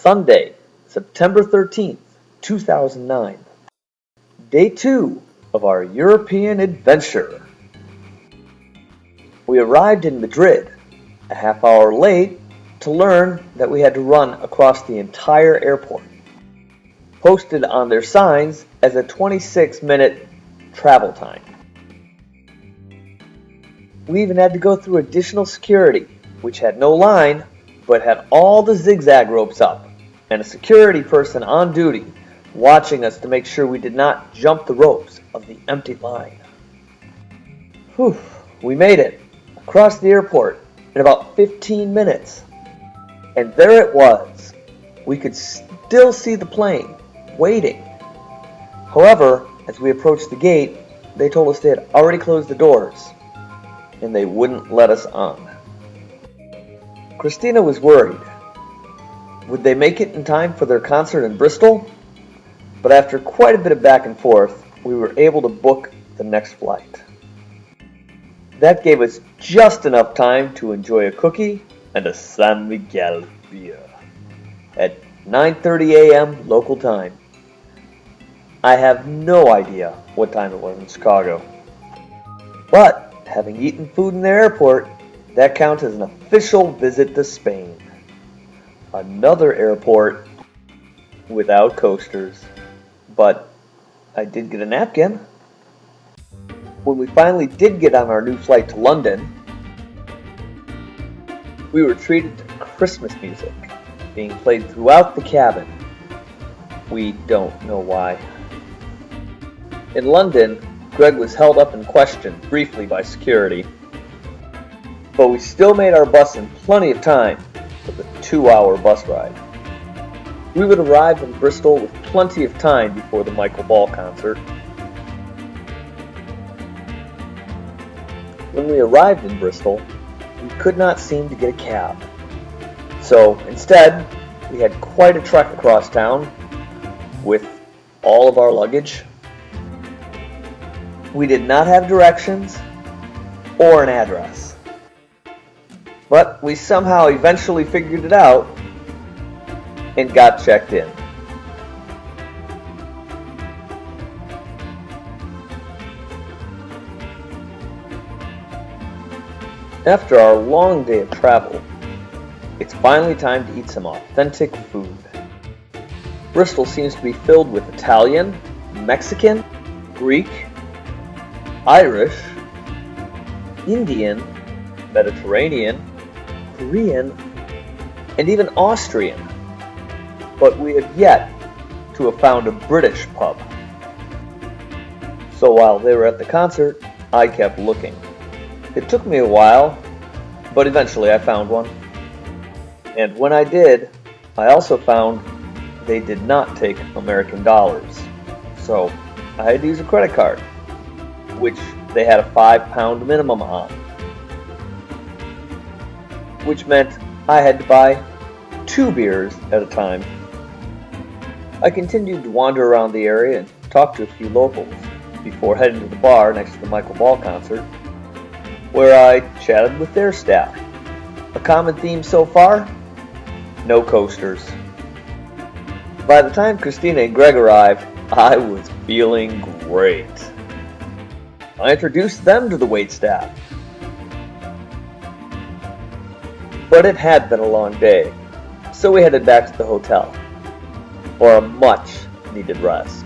Sunday, September 13th, 2009. Day 2 of our European adventure. We arrived in Madrid a half hour late to learn that we had to run across the entire airport, posted on their signs as a 26-minute travel time. We even had to go through additional security, which had no line, but had all the zigzag ropes up, and a security person on duty watching us to make sure we did not jump the ropes of the empty line. Whew, we made it across the airport in about 15 minutes. And there it was. We could still see the plane, waiting. However, as we approached the gate, they told us they had already closed the doors, and they wouldn't let us on. Christina was worried. Would they make it in time for their concert in Bristol? But after quite a bit of back and forth, we were able to book the next flight. That gave us just enough time to enjoy a cookie and a San Miguel beer at 9:30 a.m. local time. I have no idea what time it was in Chicago. But having eaten food in the airport, that counts as an official visit to Spain. Another airport without coasters. But I did get a napkin. When we finally did get on our new flight to London, we were treated to Christmas music being played throughout the cabin. We don't know why. In London, Greg was held up and questioned briefly by security, but we still made our bus in plenty of time for the 2-hour bus ride. We would arrive in Bristol with plenty of time before the Michael Ball concert. When we arrived in Bristol, we could not seem to get a cab. So instead, we had quite a trek across town with all of our luggage. We did not have directions or an address, but we somehow eventually figured it out and got checked in. After our long day of travel, it's finally time to eat some authentic food. Bristol seems to be filled with Italian, Mexican, Greek, Irish, Indian, Mediterranean, Korean, and even Austrian. But we have yet to have found a British pub. So while they were at the concert, I kept looking. It took me a while, but eventually I found one. And when I did, I also found they did not take American dollars. So I had to use a credit card, which they had a £5 minimum on, which meant I had to buy 2 beers at a time. I continued to wander around the area and talk to a few locals before heading to the bar next to the Michael Ball concert, where I chatted with their staff. A common theme so far? No coasters. By the time Christina and Greg arrived, I was feeling great. I introduced them to the waitstaff. But it had been a long day, so we headed back to the hotel for a much needed rest.